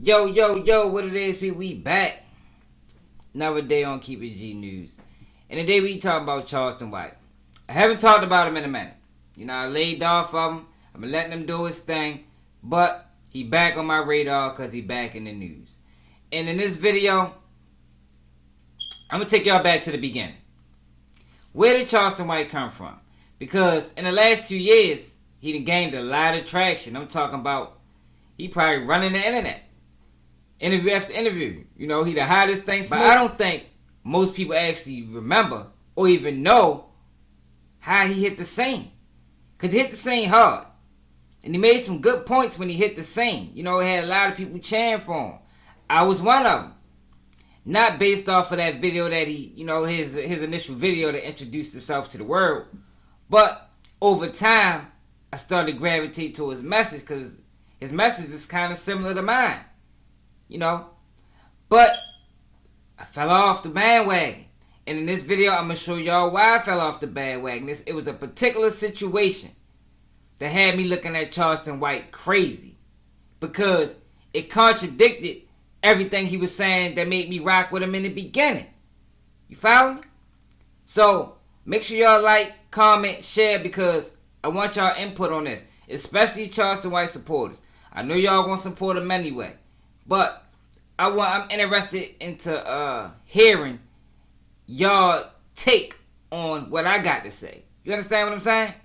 Yo, what it is, people? We back. Another day on Keep It G News. And today we talking about Charleston White. I haven't talked about him in a minute. You know, I laid off of him. I've been letting him do his thing. But he back on my radar because he back in the news. And in this video, I'm going to take y'all back to the beginning. Where did Charleston White come from? Because in the last 2 years, he done gained a lot of traction. I'm talking about he probably running the internet. Interview after interview. You know, he the hottest thing. But I don't think most people actually remember or even know how he hit the scene. Because he hit the scene hard. And he made some good points when he hit the scene. You know, he had a lot of people cheering for him. I was one of them. Not based off of that video that he, you know, his initial video that introduced himself to the world. But over time, I started to gravitate to his message because his message is kind of similar to mine. You know, but I fell off the bandwagon. And in this video, I'm going to show y'all why I fell off the bandwagon. It was a particular situation that had me looking at Charleston White crazy. Because it contradicted everything he was saying that made me rock with him in the beginning. You follow me? So, make sure y'all like, comment, share, because I want y'all input on this. Especially Charleston White supporters. I know y'all going to support him anyway. But I'm interested into hearing y'all take on what I got to say. You understand what I'm saying?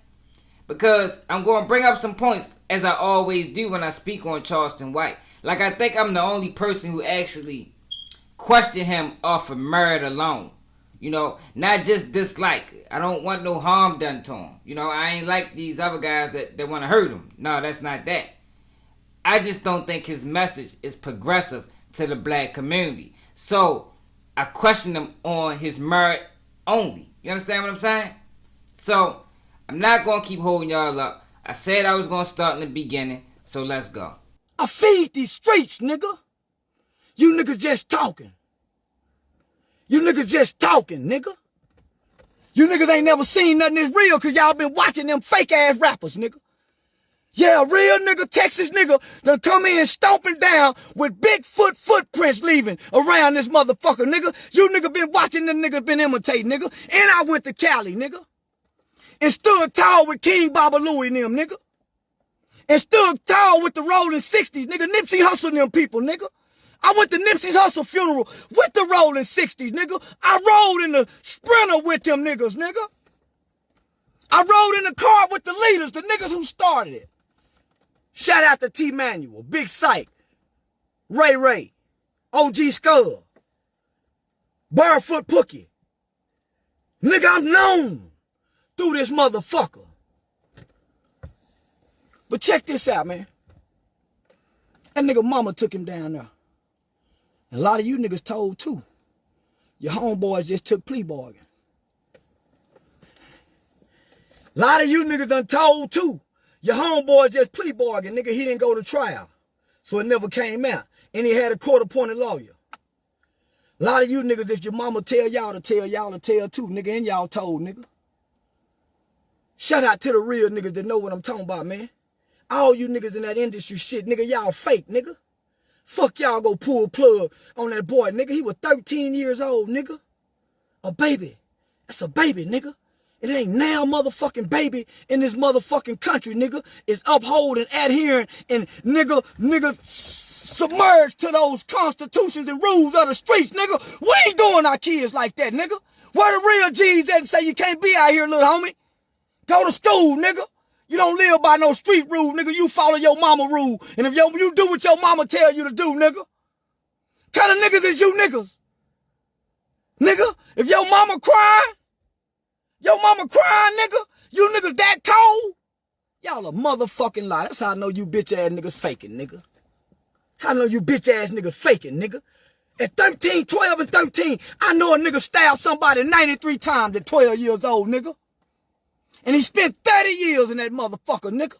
Because I'm going to bring up some points as I always do when I speak on Charleston White. Like, I think I'm the only person who actually question him off of merit alone. You know, not just dislike. I don't want no harm done to him. You know, I ain't like these other guys that want to hurt him. No, that's not that. I just don't think his message is progressive to the black community. So, I question him on his merit only. You understand what I'm saying? So, I'm not going to keep holding y'all up. I said I was going to start in the beginning, so let's go. I feed these streets, nigga. You niggas just talking. You niggas just talking, nigga. You niggas ain't never seen nothing that's real because y'all been watching them fake-ass rappers, nigga. Yeah, a real nigga, Texas nigga, done come in stomping down with Bigfoot footprints leaving around this motherfucker, nigga. You nigga been watching them niggas been imitating, nigga. And I went to Cali, nigga. And stood tall with King Baba Louie and them, nigga. And stood tall with the Rolling 60s, nigga. Nipsey Hussle and them people, nigga. I went to Nipsey Hussle funeral with the Rolling 60s, nigga. I rode in the Sprinter with them niggas, nigga. I rode in the car with the leaders, the niggas who started it. Shout out to T Manuel, Big Psych, Ray, OG Skull, Barefoot Pookie. Nigga, I'm known through this motherfucker. But check this out, man. That nigga mama took him down there. And a lot of you niggas told too. Your homeboys just took plea bargain. A lot of you niggas done told too. Your homeboy just plea bargain, nigga. He didn't go to trial. So it never came out. And he had a court-appointed lawyer. A lot of you niggas, if your mama tell y'all to tell too, nigga, and y'all told, nigga. Shout out to the real niggas that know what I'm talking about, man. All you niggas in that industry shit, nigga, y'all fake, nigga. Fuck y'all go pull a plug on that boy, nigga. He was 13 years old, nigga. A baby. That's a baby, nigga. It ain't now motherfucking baby in this motherfucking country, nigga. Is upholding, adhering, and nigga submerged to those constitutions and rules of the streets, nigga. We ain't doing our kids like that, nigga. Where the real G's at and say you can't be out here, little homie? Go to school, nigga. You don't live by no street rule, nigga. You follow your mama rule. And if you do what your mama tell you to do, nigga. Kind of niggas is you niggas? Nigga, if your mama crying, nigga, you niggas that cold? Y'all a motherfucking lie. That's how I know you bitch ass niggas faking, nigga. That's how I know you bitch ass niggas faking, nigga. At 13, 12, and 13, I know a nigga stabbed somebody 93 times at 12 years old, nigga. And he spent 30 years in that motherfucker, nigga.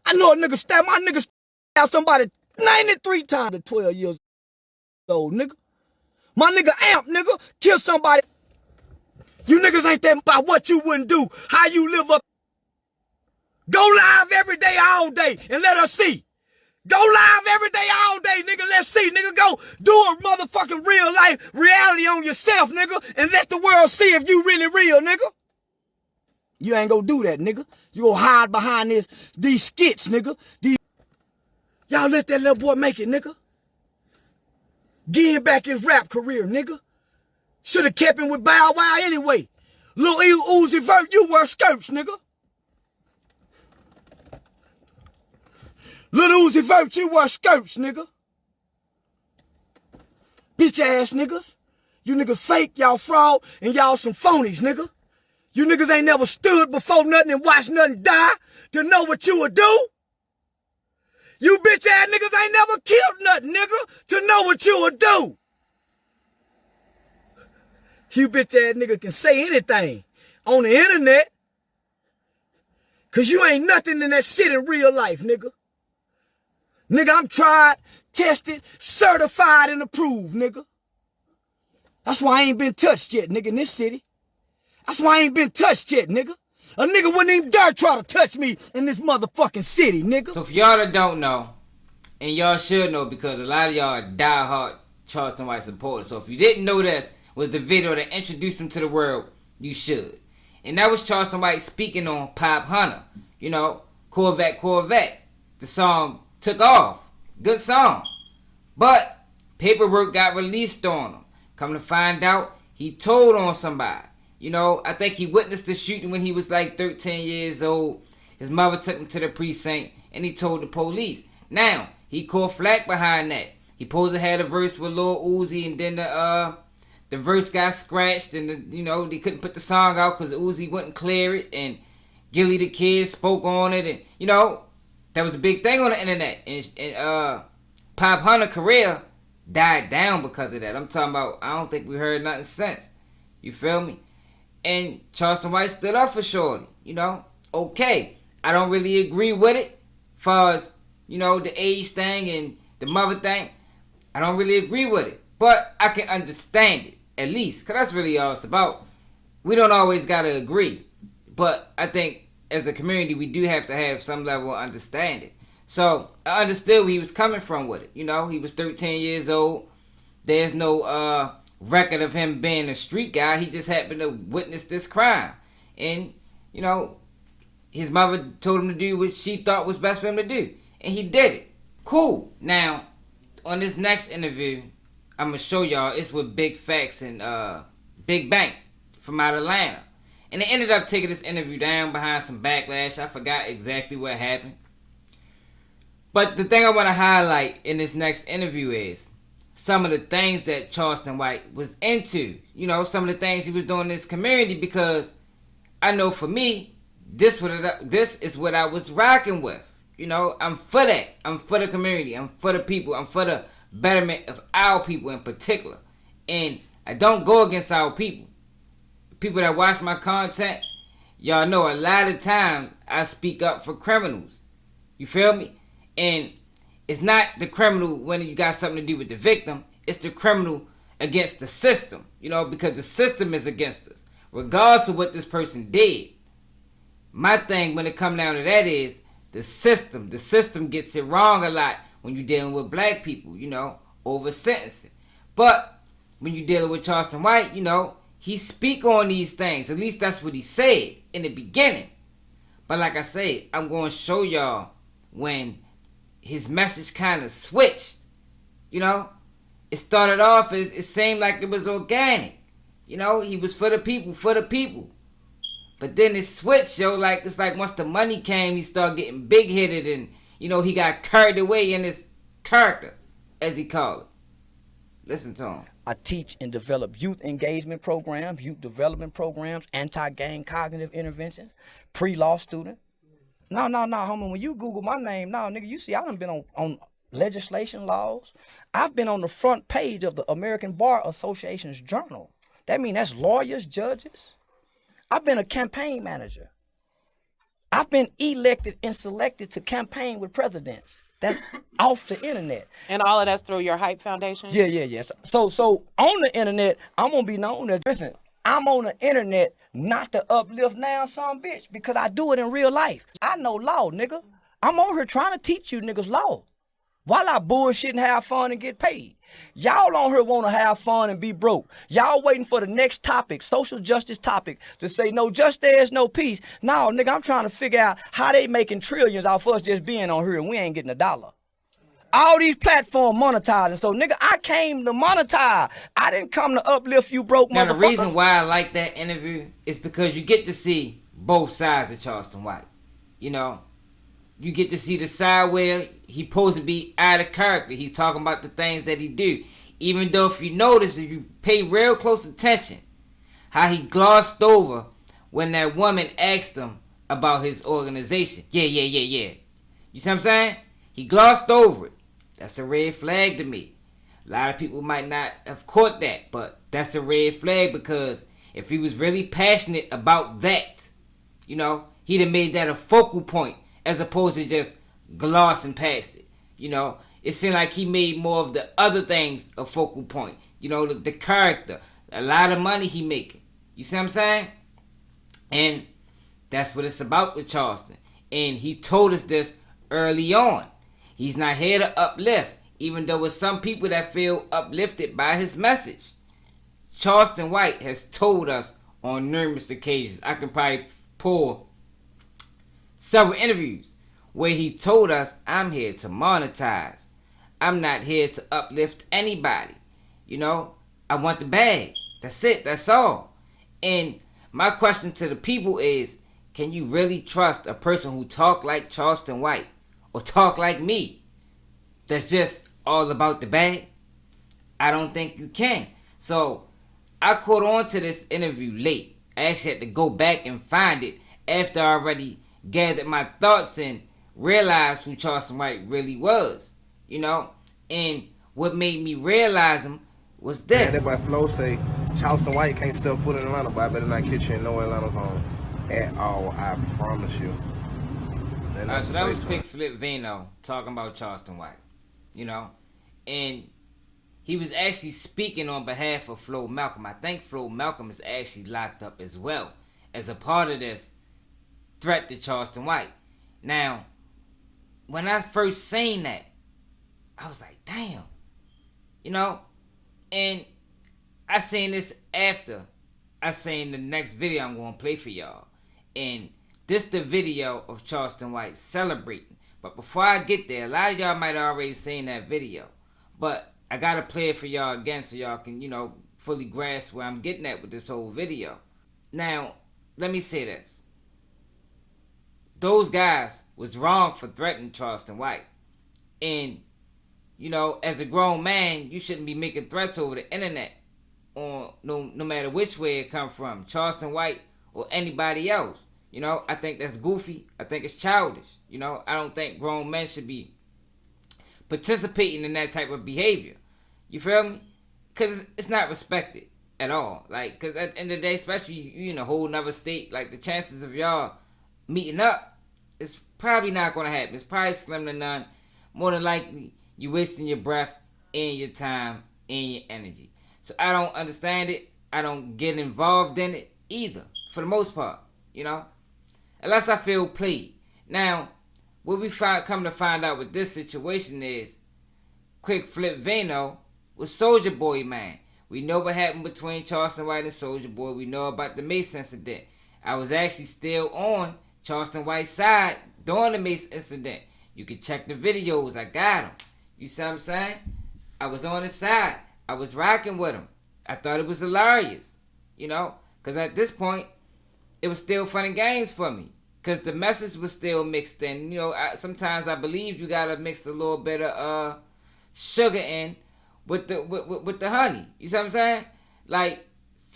I know a nigga stabbed somebody 93 times at 12 years old, nigga. My nigga Amp, nigga, killed somebody. You niggas ain't that about what you wouldn't do, how you live up. Go live every day, all day, and let us see. Go live every day, all day, nigga. Let's see, nigga. Go do a motherfucking real life reality on yourself, nigga, and let the world see if you really real, nigga. You ain't gonna do that, nigga. You gonna hide behind these skits, nigga. Y'all let that little boy make it, nigga. Give back his rap career, nigga. Should have kept him with Bow Wow anyway. Lil Uzi Vert, you wear skirts, nigga. Lil Uzi Vert, you wear skirts, nigga. Bitch ass niggas. You niggas fake, y'all fraud, and y'all some phonies, nigga. You niggas ain't never stood before nothing and watched nothing die to know what you would do. You bitch ass niggas ain't never killed nothing, nigga, to know what you would do. You bitch ass nigga can say anything on the internet, cause you ain't nothing in that shit in real life, nigga. Nigga, I'm tried, tested, certified, and approved, nigga. That's why I ain't been touched yet, nigga, in this city. That's why I ain't been touched yet, nigga. A nigga wouldn't even dare try to touch me in this motherfucking city, nigga. So for y'all that don't know, and y'all should know because a lot of y'all are diehard Charleston White supporters. So if you didn't know this was the video that introduced him to the world, you should. And that was Charleston White speaking on Pop Hunter. You know, Corvette, Corvette. The song took off. Good song. But paperwork got released on him. Come to find out, he told on somebody. You know, I think he witnessed the shooting when he was like 13 years old. His mother took him to the precinct and he told the police. Now, he caught flack behind that. He supposed to have a verse with Lil Uzi and then the verse got scratched and, you know, they couldn't put the song out because Uzi wouldn't clear it. And Gilly the Kid spoke on it. And, you know, that was a big thing on the internet. And Pop Hunter's career died down because of that. I'm talking about, I don't think we heard nothing since. You feel me? And Charleston White stood up for Shorty. You know, okay. I don't really agree with it. Far as, you know, the age thing and the mother thing. I don't really agree with it. But I can understand it. At least. Because that's really all it's about. We don't always got to agree. But I think as a community, we do have to have some level of understanding. So I understood where he was coming from with it. You know, he was 13 years old. There's no record of him being a street guy. He just happened to witness this crime. And, you know, his mother told him to do what she thought was best for him to do. And he did it. Cool. Now, on this next interview, I'm going to show y'all. It's with Big Facts and Big Bank from out of Atlanta. And they ended up taking this interview down behind some backlash. I forgot exactly what happened. But the thing I want to highlight in this next interview is some of the things that Charleston White was into. You know, some of the things he was doing in this community, because I know for me, this is what I was rocking with. You know, I'm for that. I'm for the community. I'm for the people. I'm for the betterment of our people in particular. And I don't go against our people. People that watch my content, y'all know a lot of times I speak up for criminals. You feel me? And it's not the criminal when you got something to do with the victim. It's the criminal against the system. You know, because the system is against us. Regardless of what this person did. My thing when it comes down to that is the system. The system gets it wrong a lot when you're dealing with black people, you know, over sentencing. But when you're dealing with Charleston White, you know, he speak on these things. At least that's what he said in the beginning. But like I said, I'm going to show y'all when his message kind of switched. You know, it started off as it seemed like it was organic. You know, he was for the people, for the people. But then it switched, yo. Like, it's like once the money came, he started getting big-headed and, you know, he got carried away in his character, as he called it. Listen to him. I teach and develop youth engagement programs, youth development programs, anti-gang cognitive intervention, pre-law student. No, homie, when you Google my name, nigga, you see I done been on legislation laws. I've been on the front page of the American Bar Association's journal. That means that's lawyers, judges. I've been a campaign manager. I've been elected and selected to campaign with presidents. That's off the internet. And all of that's through your Hype Foundation? Yeah. So on the internet, I'm gonna be known as, listen, I'm on the internet not to uplift now some bitch, because I do it in real life. I know law, nigga. I'm on here trying to teach you niggas law. Why not bullshit and have fun and get paid? Y'all on here want to have fun and be broke. Y'all waiting for the next topic, social justice topic, to say no justice, no peace. No, nigga, I'm trying to figure out how they making trillions off us just being on here and we ain't getting a dollar. All these platforms monetizing. So, nigga, I came to monetize. I didn't come to uplift you broke Now, motherfucker. the reason why I like that interview is because you get to see both sides of Charleston White. You know, you get to see the side where he supposed to be out of character. He's talking about the things that he do. Even though if you notice, if you pay real close attention, how he glossed over when that woman asked him about his organization. Yeah. You see what I'm saying? He glossed over it. That's a red flag to me. A lot of people might not have caught that, but that's a red flag because if he was really passionate about that, you know, he'd have made that a focal point as opposed to just glossing past it. You know, it seemed like he made more of the other things a focal point. You know, the character, a lot of money he making. You see what I'm saying? And that's what it's about with Charleston. And he told us this early on. He's not here to uplift, even though there's some people that feel uplifted by his message. Charleston White has told us on numerous occasions. I can probably pull several interviews where he told us, I'm here to monetize. I'm not here to uplift anybody. You know, I want the bag. That's it. That's all. And my question to the people is, can you really trust a person who talk like Charleston White or talk like me that's just all about the bag? I don't think you can. So I caught on to this interview late. I actually had to go back and find it after I already gathered my thoughts and realized who Charleston White really was. You know? And what made me realize him was this. That boy Flo say Charleston White can't step foot in Atlanta, but I better not catch you in no Atlanta home at all. I promise you. Alright, so that was Quick Flip Vino talking about Charleston White. You know? And he was actually speaking on behalf of Flo Malcolm. I think Flo Malcolm is actually locked up as well as a part of this threat to Charleston White. Now, when I first seen that, I was like, damn. You know? And I seen this after I seen the next video I'm going to play for y'all. And this the video of Charleston White celebrating. But before I get there, a lot of y'all might have already seen that video. But I got to play it for y'all again so y'all can, you know, fully grasp where I'm getting at with this whole video. Now, let me say this. Those guys was wrong for threatening Charleston White. And, you know, as a grown man, you shouldn't be making threats over the internet. Or no matter which way it come from. Charleston White or anybody else. You know, I think that's goofy. I think it's childish. You know, I don't think grown men should be participating in that type of behavior. You feel me? Because it's not respected at all. Like, because at the end of the day, especially you in a whole nother state, like the chances of y'all meeting up, it's probably not going to happen. It's probably slim to none. More than likely, you wasting your breath and your time and your energy. So I don't understand it. I don't get involved in it either, for the most part, you know, unless I feel played. Now, what we come to find out with this situation is Quick Flip Vino was Soulja Boy, man. We know what happened between Charleston White and Soulja Boy. We know about the Mace incident. I was actually still on Charleston White's side during the Mace incident. You can check the videos. I got them. You see what I'm saying? I was on his side. I was rocking with him. I thought it was hilarious. You know? Because at this point, it was still fun and games for me. Because the message was still mixed in. You know, sometimes I believe you got to mix a little bit of sugar in with the honey. You see what I'm saying? Like,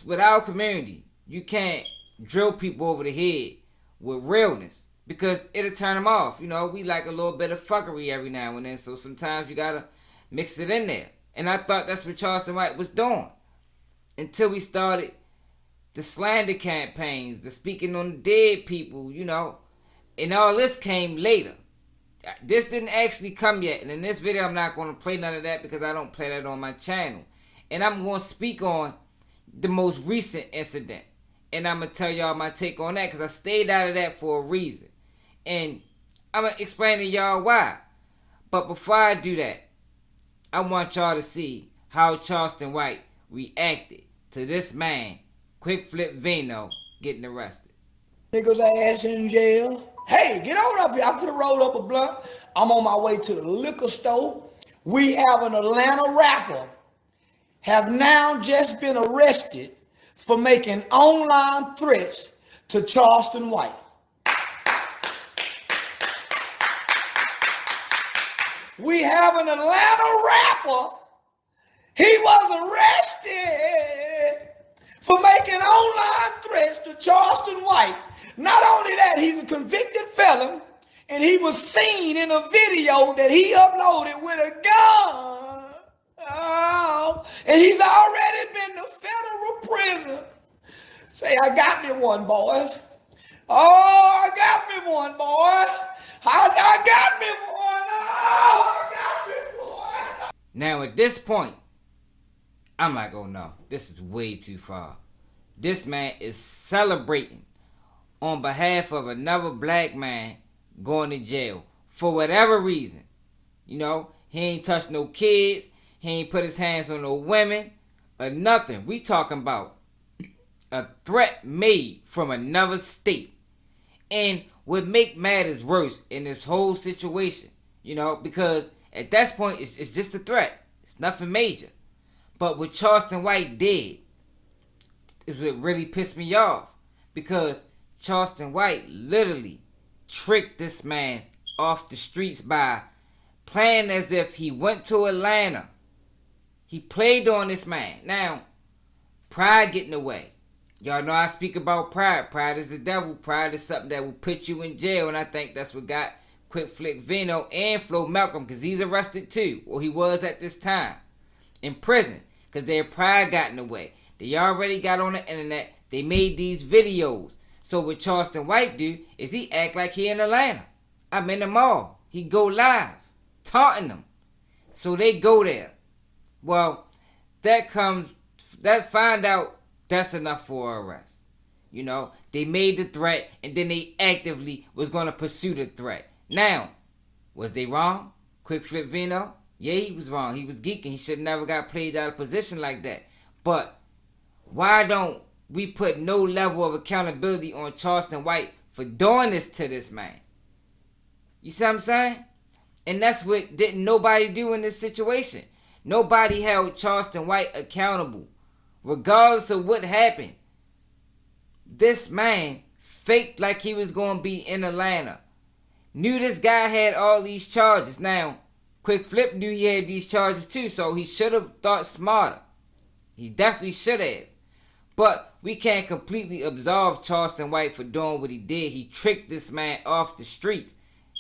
with our community, you can't drill people over the head with realness. Because it'll turn them off. You know, we like a little bit of fuckery every now and then. So sometimes you got to mix it in there. And I thought that's what Charleston White was doing. Until we started the slander campaigns, the speaking on the dead people, you know. And all this came later. This didn't actually come yet. And in this video, I'm not going to play none of that because I don't play that on my channel. And I'm going to speak on the most recent incident. And I'm going to tell y'all my take on that because I stayed out of that for a reason. And I'm going to explain to y'all why. But before I do that, I want y'all to see how Charleston White reacted to this man, Quick Flip Vino, getting arrested. Niggas ass in jail. Hey, get on up here. I'm finna roll up a blunt. I'm on my way to the liquor store. We have an Atlanta rapper have now just been arrested for making online threats to Charleston White. We have an Atlanta rapper. He was arrested for making online threats to Charleston White. Not only that, he's a convicted felon, and he was seen in a video that he uploaded with a gun. Oh, and he's already been to federal prison. Say, I got me one, boys. Oh, I got me one, boys. I got me one. Oh, I got me one. Now, at this point, I'm not gonna know. This is way too far. This man is celebrating on behalf of another black man going to jail for whatever reason. You know, he ain't touched no kids. He ain't put his hands on no women or nothing. We talking about a threat made from another state. And what make matters worse in this whole situation, you know, because at that point, it's just a threat. It's nothing major. But what Charleston White did is what really pissed me off, because Charleston White literally tricked this man off the streets by playing as if he went to Atlanta. He played on this man. Now, pride getting away. Y'all know I speak about pride. Pride is the devil. Pride is something that will put you in jail, and I think that's what got Quick Flip Vino and Flo Malcolm, because he's arrested too, or he was at this time, in prison, because their pride got in the way. They already got on the internet. They made these videos. So what Charleston White do is he act like he in Atlanta. I'm in the mall. He go live, taunting them. So they go there. Well, find out that's enough for an arrest. You know, they made the threat, and then they actively was going to pursue the threat. Now, was they wrong? Quick Flip Vino? Yeah, he was wrong. He was geeking. He should never got played out of position like that. But why don't we put no level of accountability on Charleston White for doing this to this man? You see what I'm saying? And that's what didn't nobody do in this situation. Nobody held Charleston White accountable, regardless of what happened. This man faked like he was going to be in Atlanta. Knew this guy had all these charges. Now, Quick Flip knew he had these charges too, so he should have thought smarter. He definitely should have. But we can't completely absolve Charleston White for doing what he did. He tricked this man off the streets.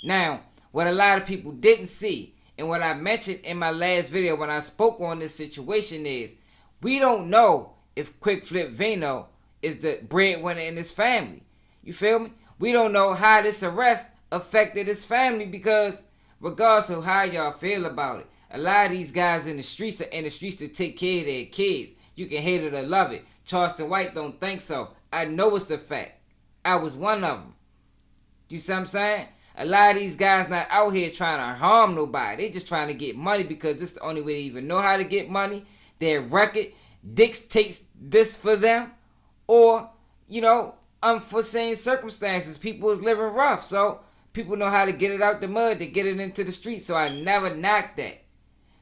Now, what a lot of people didn't see, and what I mentioned in my last video when I spoke on this situation, is we don't know if Quick Flip Vino is the breadwinner in his family. You feel me? We don't know how this arrest affected his family, because regardless of how y'all feel about it, a lot of these guys in the streets are in the streets to take care of their kids. You can hate it or love it. Charleston White don't think so. I know it's the fact. I was one of them. You see what I'm saying? A lot of these guys not out here trying to harm nobody. They just trying to get money, because this is the only way they even know how to get money. Their record dictates this for them. Or, you know, unforeseen circumstances. People is living rough. So people know how to get it out the mud, to get it into the streets. So I never knocked that.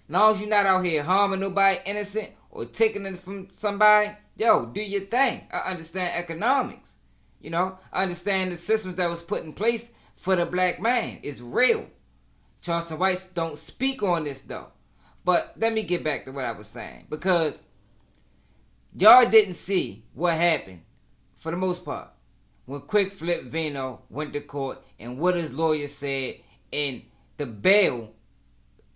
As long as you're not out here harming nobody innocent or taking it from somebody, yo, do your thing. I understand economics. You know, I understand the systems that was put in place for the black man. It's real. Charleston White don't speak on this though. But let me get back to what I was saying, because y'all didn't see what happened, for the most part, when Quick Flip Vino went to court and what his lawyer said, and the bail,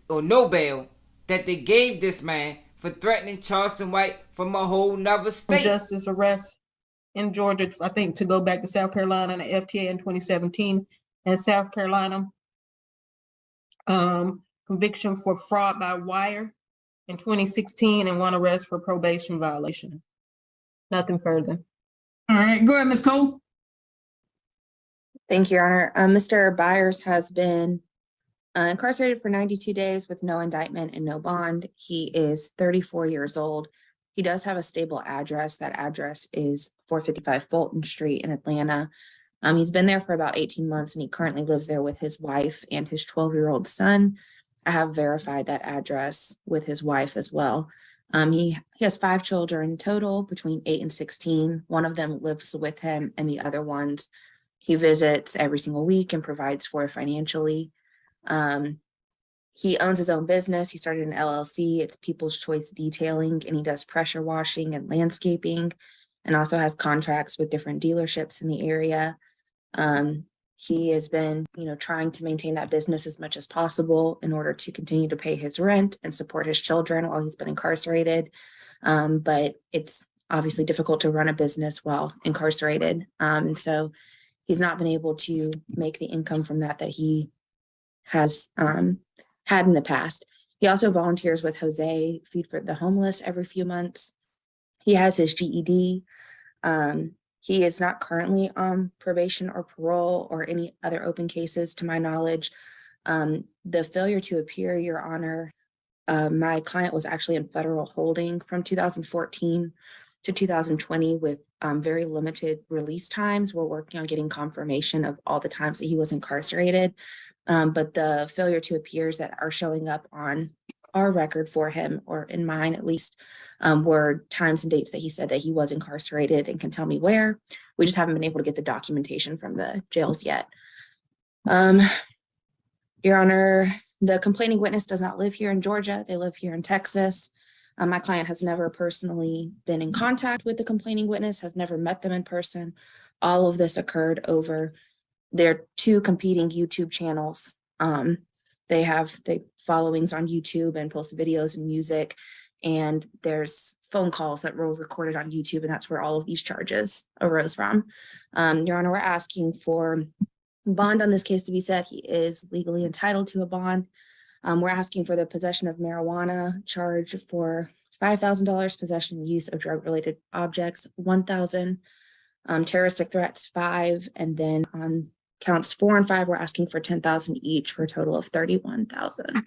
or no bail, that they gave this man for threatening Charleston White from a whole nother state. Justice arrest in Georgia, I think, to go back to South Carolina, and the FTA in 2017, and South Carolina conviction for fraud by wire in 2016, and one arrest for probation violation. Nothing further. All right, go ahead, Ms. Cole. Thank you, Your Honor. Mr. Byers has been Incarcerated for 92 days with no indictment and no bond. He is 34 years old. He does have a stable address. That address is 455 Fulton Street in Atlanta. He's been there for about 18 months and he currently lives there with his wife and his 12-year-old son. I have verified that address with his wife as well. He has 5 children total between 8 and 16. One of them lives with him and the other ones he visits every single week and provides for financially. He owns his own business. He started an LLC. It's People's Choice Detailing, and he does pressure washing and landscaping, and also has contracts with different dealerships in the area. He has been, trying to maintain that business as much as possible in order to continue to pay his rent and support his children while he's been incarcerated. But it's obviously difficult to run a business while incarcerated. And so he's not been able to make the income from that he has had in the past. He also volunteers with Jose Feed for the Homeless every few months. He has his GED. He is not currently on probation or parole or any other open cases to my knowledge. The failure to appear, Your Honor, my client was actually in federal holding from 2014 to 2020 with very limited release times. We're working on getting confirmation of all the times that he was incarcerated. But the failure to appears that are showing up on our record for him, or in mine at least, were times and dates that he said that he was incarcerated and can tell me where. We just haven't been able to get the documentation from the jails yet. Your Honor, the complaining witness does not live here in Georgia. They live here in Texas. My client has never personally been in contact with the complaining witness, has never met them in person. All of this occurred over their 2 competing YouTube channels. They have the followings on YouTube and post videos and music, and there's phone calls that were recorded on YouTube, and that's where all of these charges arose from. Your Honor, we're asking for bond on this case to be set. He is legally entitled to a bond. We're asking for the possession of marijuana charge for $5,000, possession and use of drug-related objects, $1,000, terroristic threats, 5, and then on counts 4 and 5, we're asking for $10,000 each for a total of $31,000.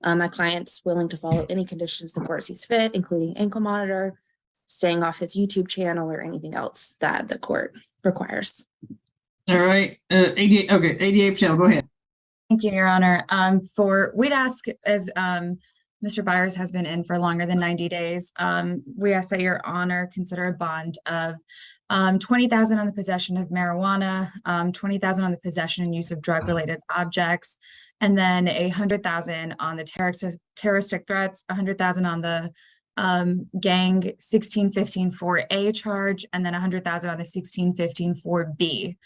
My client's willing to follow any conditions the court sees fit, including ankle monitor, staying off his YouTube channel, or anything else that the court requires. All right, 88, okay, 88 Michelle, go ahead. Thank you, Your Honor. We'd ask, as Mr. Byers has been in for longer than 90 days, we ask that Your Honor consider a bond of $20,000 on the possession of marijuana, $20,000 on the possession and use of drug-related objects, and then $100,000 on the terroristic threats, $100,000 on the gang 1615-4A charge, and then $100,000 on the 1615-4B.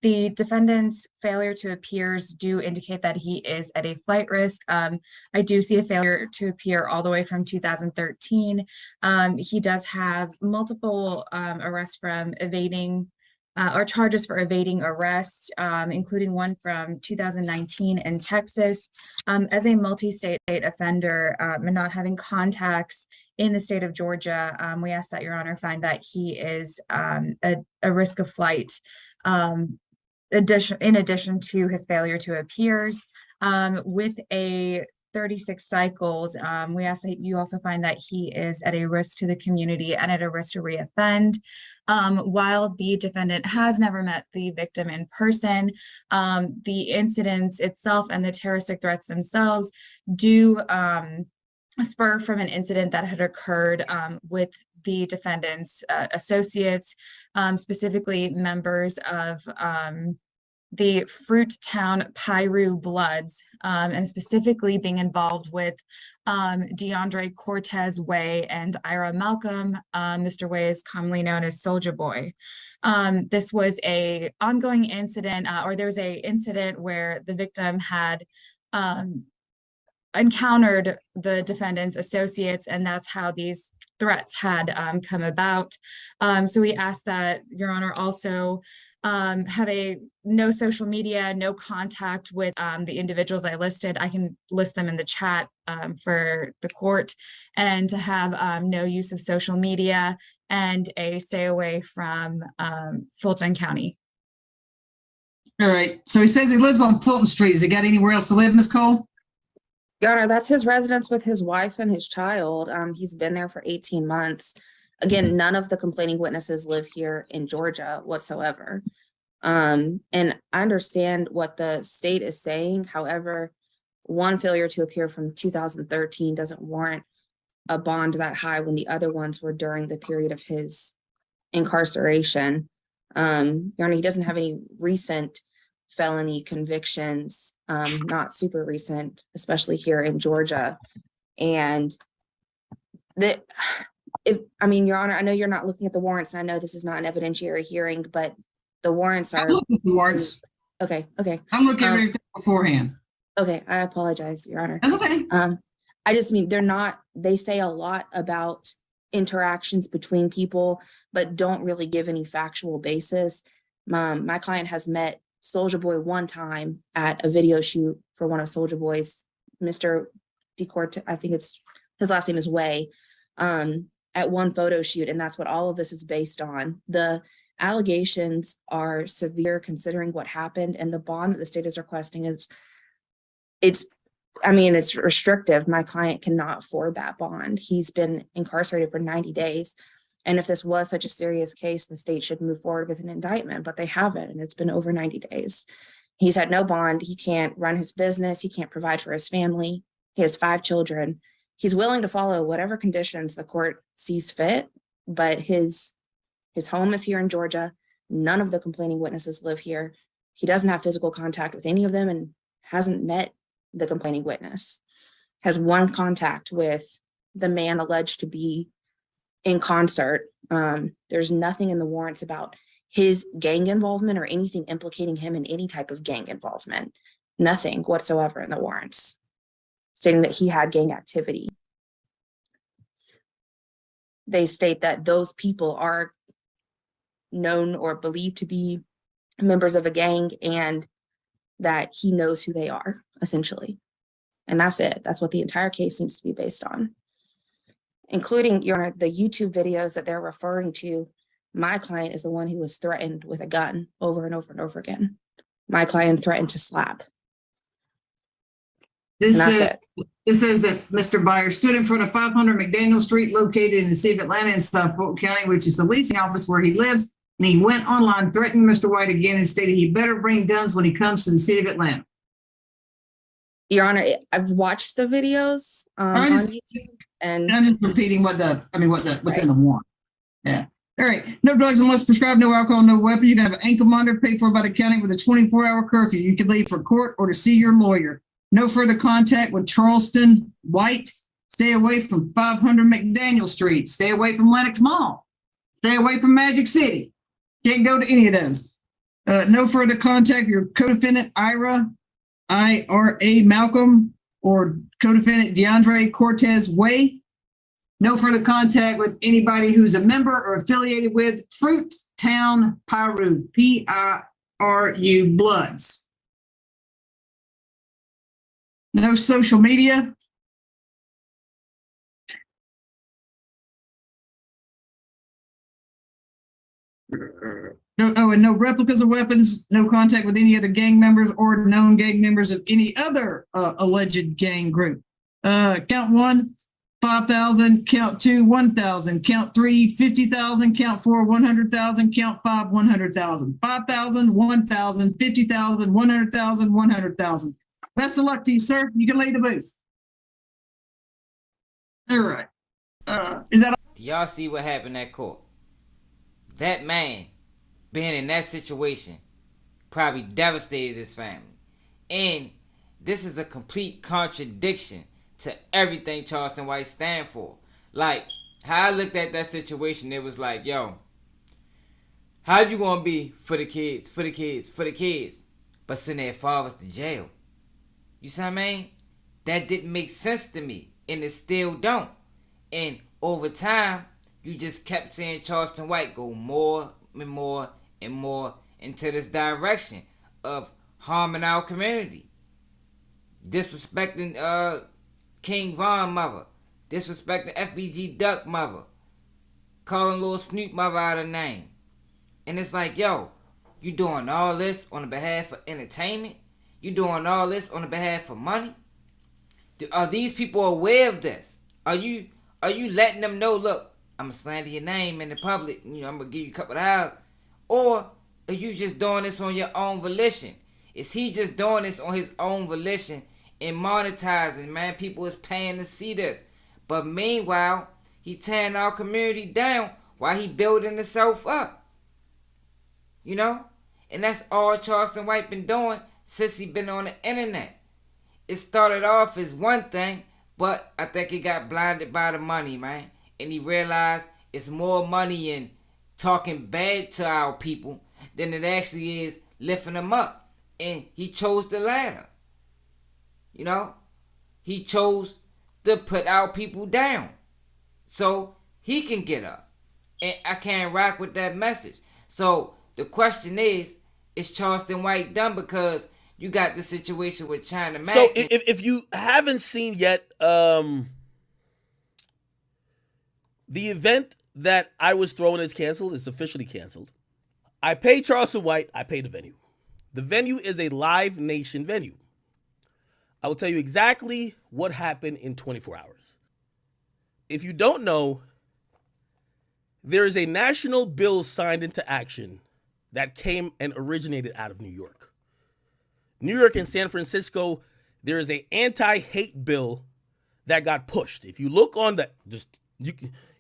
The defendant's failure to appears do indicate that he is at a flight risk. I do see a failure to appear all the way from 2013. He does have multiple arrests from evading or charges for evading arrest, including one from 2019 in Texas. As a multi-state offender and not having contacts in the state of Georgia, we ask that Your Honor find that he is a risk of flight. In addition to his failure to appears, with a 36 cycles, we ask that you also find that he is at a risk to the community and at a risk to reoffend. While the defendant has never met the victim in person, the incidents itself and the terroristic threats themselves do spur from an incident that had occurred with the defendant's associates, specifically members of the Fruittown Piru Bloods, and specifically being involved with DeAndre Cortez Way and Ira Malcolm. Mr. Way is commonly known as Soulja Boy. This was a ongoing incident, or there was a incident where the victim had encountered the defendant's associates, and that's how these threats had come about. So we ask that Your Honor also have a no social media, no contact with the individuals I listed. I can list them in the chat for the court, and to have no use of social media and a stay away from Fulton County. All right. So he says he lives on Fulton Street. Has he got anywhere else to live, Ms. Cole? Your Honor, that's his residence with his wife and his child. He's been there for 18 months. Again, none of the complaining witnesses live here in Georgia whatsoever. And I understand what the state is saying. However, one failure to appear from 2013 doesn't warrant a bond that high when the other ones were during the period of his incarceration. Your Honor, he doesn't have any recent felony convictions, not super recent, especially here in Georgia. And that, Your Honor, I know you're not looking at the warrants, and I know this is not an evidentiary hearing, but the warrants are. I'm looking at the warrants. Okay. I'm looking at everything beforehand. Okay, I apologize, Your Honor. That's okay. I just mean they say a lot about interactions between people, but don't really give any factual basis. My client has met Soulja Boy one time at a video shoot for one of Soulja Boy's, Mr. DeCourt, I think his last name is Way, at one photo shoot, and that's what all of this is based on. The allegations are severe considering what happened, and the bond that the state is requesting it's restrictive. My client cannot afford that bond. He's been incarcerated for 90 days. And if this was such a serious case, the state should move forward with an indictment, but they haven't, and it's been over 90 days. He's had no bond. He can't run his business. He can't provide for his family. He has 5 children. He's willing to follow whatever conditions the court sees fit, but his home is here in Georgia. None of the complaining witnesses live here. He doesn't have physical contact with any of them and hasn't met the complaining witness. Has one contact with the man alleged to be in concert. There's nothing in the warrants about his gang involvement or anything implicating him in any type of gang involvement. Nothing whatsoever in the warrants stating that he had gang activity. They state that those people are known or believed to be members of a gang and that he knows who they are, essentially. And that's it. That's what the entire case seems to be based on. Including, Your Honor, the YouTube videos that they're referring to. My client is the one who was threatened with a gun over and over and over again. My client threatened to slap. This says that Mr. Byers stood in front of 500 McDaniel Street, located in the city of Atlanta in South Fulton County, which is the leasing office where he lives. And he went online threatening Mr. White again and stated he better bring guns when he comes to the city of Atlanta. Your Honor, I've watched the videos on YouTube, and I'm just repeating what's in the warrant. Yeah. All right. No drugs unless prescribed, no alcohol, no weapon. You can have an ankle monitor paid for by the county with a 24-hour curfew. You can leave for court or to see your lawyer. No further contact with Charleston White. Stay away from 500 McDaniel Street. Stay away from Lenox Mall. Stay away from Magic City. Can't go to any of those. No further contact with your co-defendant, Ira Malcolm, or co-defendant DeAndre Cortez Way. No further contact with anybody who's a member or affiliated with Fruit Town Piru, Piru Bloods. No social media. No replicas of weapons, no contact with any other gang members or known gang members of any other alleged gang group. Count 1, 5,000, count 2, 1,000, count 3, 50,000, count 4, 100,000, count 5, 100,000, 5,000, 1,000, 50,000, 100,000, 100,000. Best of luck to you, sir. You can leave the booth. All right. Is that all? Y'all see what happened at court? That man, being in that situation, probably devastated his family. And this is a complete contradiction to everything Charleston White stand for. Like, how I looked at that situation, it was like, yo, how you gonna be for the kids, but send their fathers to jail? You see what I mean? That didn't make sense to me, and it still don't. And over time, you just kept seeing Charleston White go more and more and more into this direction of harming our community. Disrespecting King Von mother. Disrespecting FBG Duck mother. Calling Lil Snoop mother out of name. And it's like, yo, You doing all this on the behalf of entertainment? You doing all this on the behalf of money? Are these people aware of this? Are you letting them know, look, I'm gonna slander your name in the public, I'm gonna give you a couple of hours? Or are you just doing this on your own volition? Is he just doing this on his own volition and monetizing, man? People is paying to see this. But meanwhile, he tearing our community down while he building himself up. And that's all Charleston White been doing since he been on the internet. It started off as one thing, but I think he got blinded by the money, man. And he realized it's more money in talking bad to our people than it actually is lifting them up. And he chose the latter. He chose to put our people down so he can get up. And I can't rock with that message. So the question is Charleston White done? Because you got the situation with China Mac. So if you haven't seen yet, the event that I was throwing is canceled. It's officially canceled. I paid Charleston White. I paid the venue. The venue is a Live Nation venue. I will tell you exactly what happened in 24 hours. If you don't know, there is a national bill signed into action that came and originated out of New York. New York and San Francisco, there is an anti-hate bill that got pushed. If you look on the, you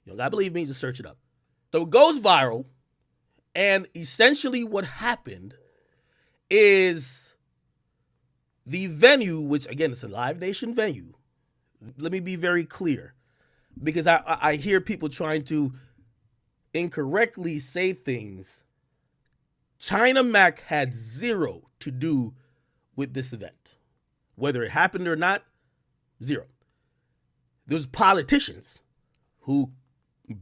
don't gotta believe me, just search it up. So it goes viral, and essentially what happened is the venue, which again, it's a Live Nation venue. Let me be very clear, because I hear people trying to incorrectly say things. China Mac had zero to do with this event. Whether it happened or not, zero. There's politicians who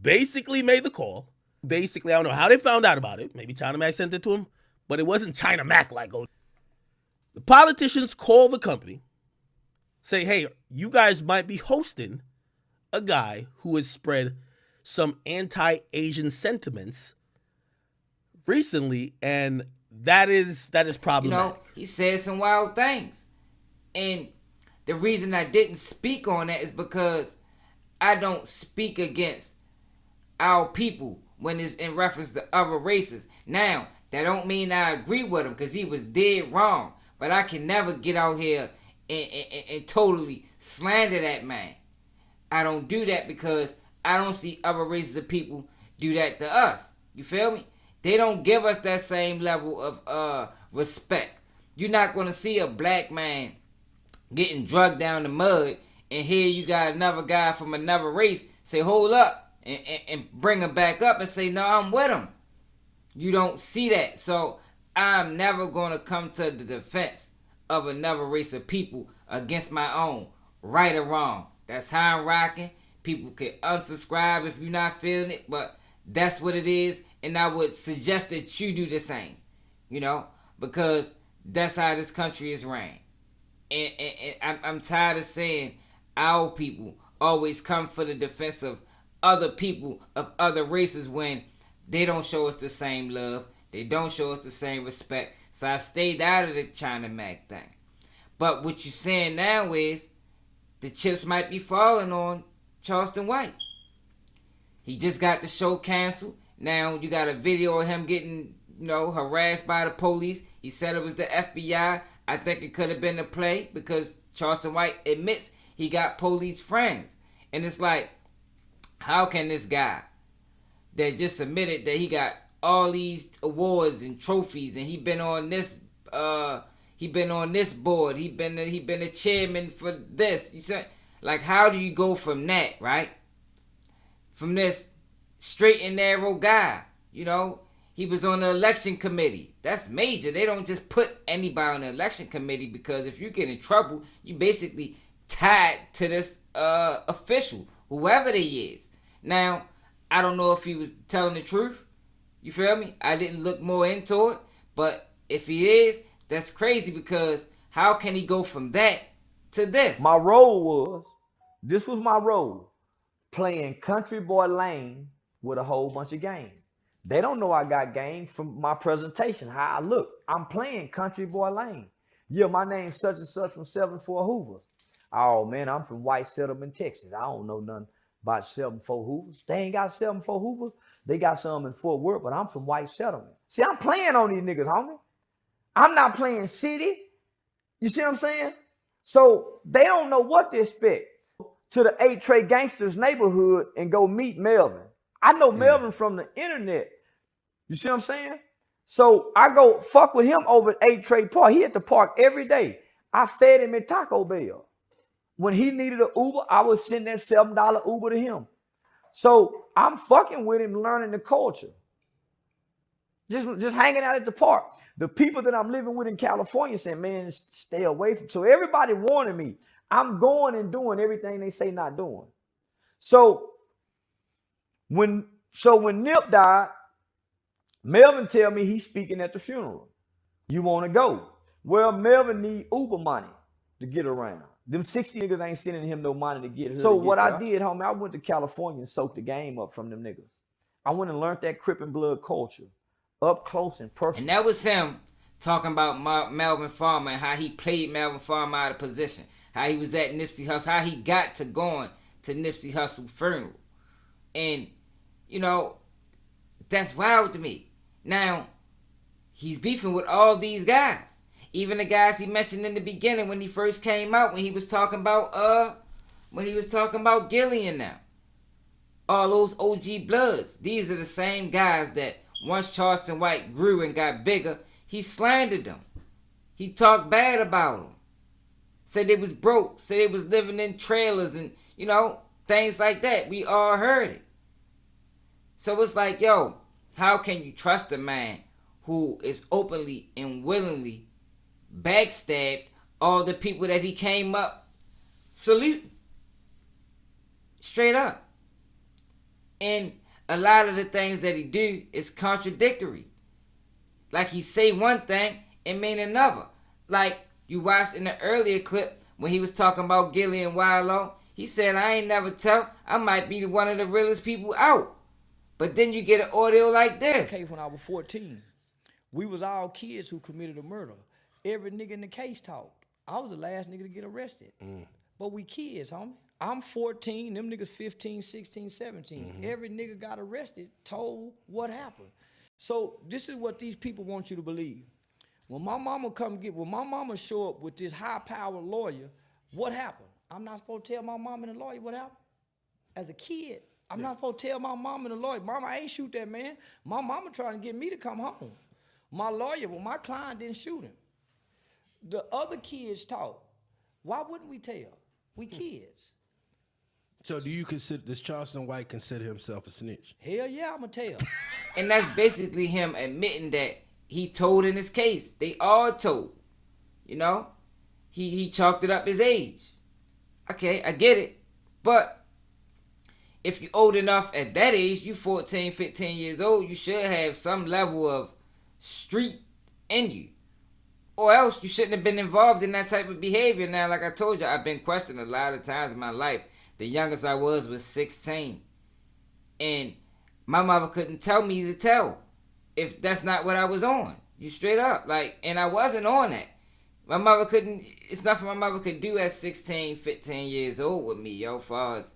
basically made the call. Basically, I don't know how they found out about it. Maybe China Mac sent it to him, but it wasn't China Mac like, oh. The politicians call the company, say, hey, you guys might be hosting a guy who has spread some anti-Asian sentiments recently, and that is problematic. He said some wild things. And the reason I didn't speak on that is because I don't speak against our people when it's in reference to other races. Now, that don't mean I agree with him, because he was dead wrong. But I can never get out here and totally slander that man. I don't do that because I don't see other races of people do that to us. You feel me? They don't give us that same level of respect. You're not going to see a black man getting drugged down the mud, and here you got another guy from another race say, hold up, and bring him back up and say, no, I'm with him. You don't see that. So I'm never going to come to the defense of another race of people against my own, right or wrong. That's how I'm rocking. People can unsubscribe if you're not feeling it, but that's what it is. And I would suggest that you do the same, because that's how this country is ran. And I'm tired of saying our people always come for the defense of other people of other races when they don't show us the same love. They don't show us the same respect. So I stayed out of the China Mac thing. But what you're saying now is the chips might be falling on Charleston White. He just got the show canceled. Now you got a video of him getting, harassed by the police. He said it was the FBI. I think it could have been a play because Charleston White admits he got police friends. And it's like, how can this guy that just admitted that he got all these awards and trophies and he been on this board, he been a chairman for this. You said, like, how do you go from that, right? From this straight and narrow guy, he was on the election committee. That's major. They don't just put anybody on the election committee, because if you get in trouble, you basically tied to this official, whoever they is. Now, I don't know if he was telling the truth. You feel me? I didn't look more into it. But if he is, that's crazy, because how can he go from that to this? My role was my role, playing Country Boy Lane with a whole bunch of game. They don't know I got game from my presentation, how I look. I'm playing Country Boy Lane. Yeah, my name's such and such from 74 Hoovers. Oh, man, I'm from White Settlement, Texas. I don't know nothing about 74 Hoovers. They ain't got 74 Hoovers. They got some in Fort Worth, but I'm from White Settlement. See, I'm playing on these niggas, homie. I'm not playing city. You see what I'm saying? So they don't know what to expect. To the 8-Tray Gangsters neighborhood and go meet Melvin. I know Melvin from the internet. You see what I'm saying? So I go fuck with him over at 8-Tray Park. He at the park every day. I fed him at Taco Bell. When he needed an Uber, I would send that $7 Uber to him. So I'm fucking with him, learning the culture. Just hanging out at the park. The people that I'm living with in California saying, man, stay away from. So everybody warning me. I'm going and doing everything they say not doing. So when Nip died, Melvin tell me he's speaking at the funeral. You want to go? Well, Melvin need Uber money to get around. Them 60 niggas ain't sending him no money to get here. So what I did, homie, I went to California and soaked the game up from them niggas. I went and learned that Crip and Blood culture up close and personal. And that was him talking about Melvin Farmer and how he played Melvin Farmer out of position. How he was at Nipsey Hussle, how he got to going to Nipsey Hussle's funeral. And, you know, that's wild to me. Now, he's beefing with all these guys. Even the guys he mentioned in the beginning when he first came out, when he was talking about Gillian now. All those OG Bloods. These are the same guys that once Charleston White grew and got bigger, he slandered them. He talked bad about them. Said they was broke, said they was living in trailers and, you know, things like that. We all heard it. So it's like, yo, how can you trust a man who is openly and willingly backstabbed all the people that he came up saluting? Straight up. And a lot of the things that he do is contradictory. Like he say one thing and mean another. Like, you watched in the earlier clip when he was talking about Gilly and Wildlow. He said, I ain't never tell. I might be one of the realest people out. But then you get an audio like this. Case when I was 14. We was all kids who committed a murder. Every nigga in the case talked. I was the last nigga to get arrested. But we kids, homie. I'm 14, them niggas 15, 16, 17. Every nigga got arrested, told what happened. So this is what these people want you to believe. When my mama show up with this high-powered lawyer, what happened? I'm not supposed to tell my mom and the lawyer what happened? As a kid, I'm not supposed to tell my mom and the lawyer, Mama, I ain't shoot that man. My mama trying to get me to come home. My lawyer, well, my client didn't shoot him. The other kids talk. Why wouldn't we tell? We kids. So does Charleston White consider himself a snitch? Hell yeah, I'ma tell. And that's basically him admitting that he told in his case. They all told. You know? He chalked it up his age. Okay, I get it. But if you're old enough at that age, you 14, 15 years old, you should have some level of street in you. Or else you shouldn't have been involved in that type of behavior. Now, like I told you, I've been questioned a lot of times in my life. The youngest I was 16. And my mother couldn't tell me to tell if that's not what I was on. You straight up. Like, and I wasn't on that. My mother couldn't, it's nothing my mother could do at 16, 15 years old with me, yo, far as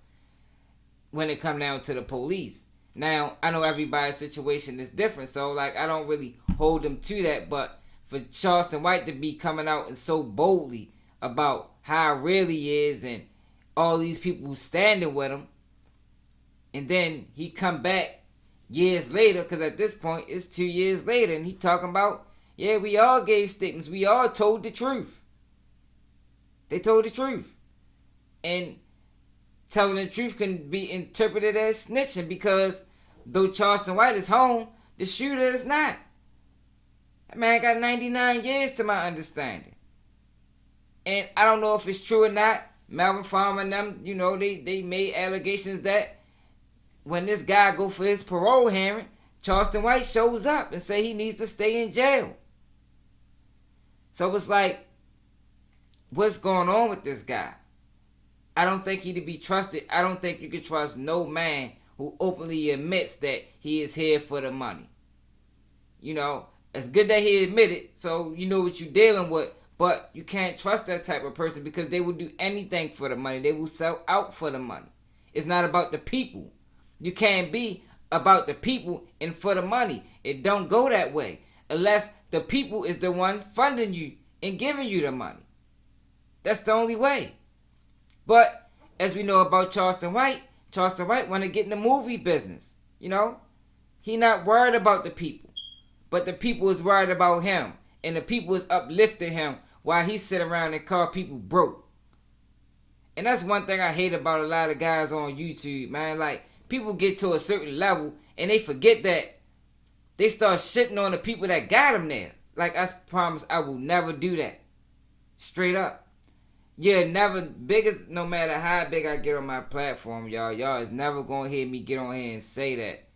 when it come down to the police. Now, I know everybody's situation is different, so, like, I don't really hold them to that, but for Charleston White to be coming out and so boldly about how real he is and all these people who standing with him, and then he come back years later, because at this point, it's 2 years later, and he talking about, yeah, we all gave statements. We all told the truth. They told the truth. And telling the truth can be interpreted as snitching because though Charleston White is home, the shooter is not. That man got 99 years to my understanding. And I don't know if it's true or not. Melvin Farmer and them, you know, they made allegations that when this guy go for his parole hearing, Charleston White shows up and say he needs to stay in jail. So it's like, what's going on with this guy? I don't think he to be trusted. I don't think you can trust no man who openly admits that he is here for the money. You know, it's good that he admitted, so you know what you're dealing with, but you can't trust that type of person because they will do anything for the money. They will sell out for the money. It's not about the people. You can't be about the people and for the money. It don't go that way unless the people is the one funding you and giving you the money. That's the only way. But as we know about Charleston White want to get in the movie business. You know, he not worried about the people, but the people is worried about him, and the people is uplifting him while he sit around and call people broke. And that's one thing I hate about a lot of guys on YouTube, man. Like, people get to a certain level and they forget that they start shitting on the people that got them there. Like, I promise I will never do that. Straight up. Yeah, never, biggest, no matter how big I get on my platform, y'all is never gonna hear me get on here and say that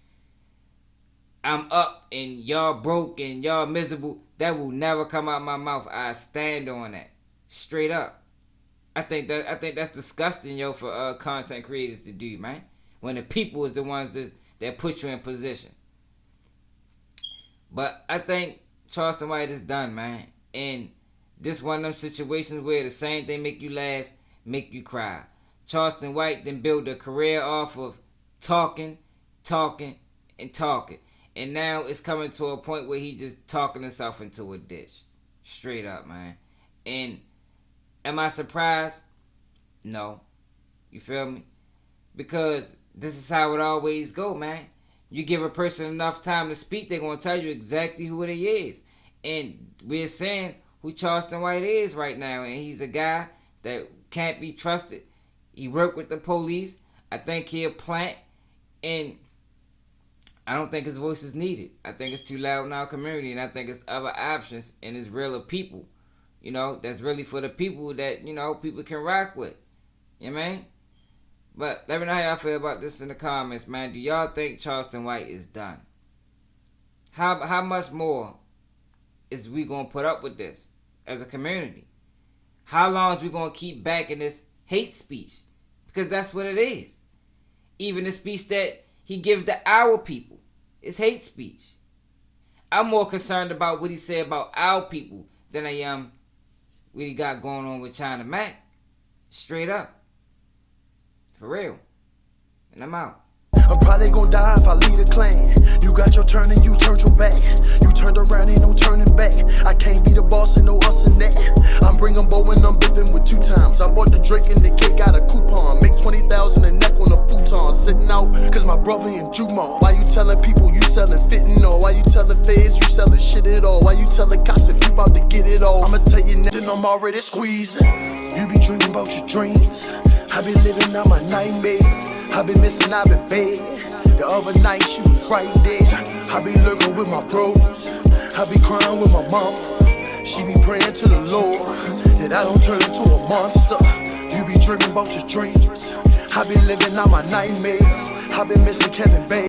I'm up and y'all broke and y'all miserable. That will never come out my mouth. I stand on that. Straight up. I think that's disgusting, yo, for content creators to do, man. When the people is the ones that put you in position. But I think Charleston White is done, man. And this one of them situations where the same thing make you laugh, make you cry. Charleston White then built a career off of talking. And now it's coming to a point where he just talking himself into a ditch. Straight up, man. And am I surprised? No. You feel me? Because this is how it always go, man. You give a person enough time to speak, they're going to tell you exactly who they is. And we're saying who Charleston White is right now. And he's a guy that can't be trusted. He worked with the police. I think he'll plant. And I don't think his voice is needed. I think it's too loud in our community. And I think it's other options. And it's realer people. You know, that's really for the people that, you know, people can rock with. You know what I mean? But let me know how y'all feel about this in the comments, man. Do y'all think Charleston White is done? How much more is we going to put up with this as a community? How long is we going to keep backing this hate speech? Because that's what it is. Even the speech that he gives to our people is hate speech. I'm more concerned about what he said about our people than I am what he got going on with China Mac. Straight up. For real. And I'm out. I'm probably gonna die if I lead a clan. You got your turn and you turned your back. You turned around, ain't no turning back. I can't be the boss and no us and that. I'm bringing bow and I'm bipping with 2 times. I bought the drink and the cake got a coupon. Make 20,000 a neck on a futon. Sitting out cause my brother in Jumon. Why you telling people you selling fentanyl? Why you telling feds you selling shit at all? Why you telling cops if you about to get it all? I'ma tell you nothing, I'm already squeezing. You be dreaming about your dreams. I been living out my nightmares. I been missing out in bed. The other night she was right there. I be lurking with my bros. I be crying with my mom. She be praying to the Lord that I don't turn into a monster. You be dreaming about your dreams. I be living out my nightmares. I been missing Kevin Bates.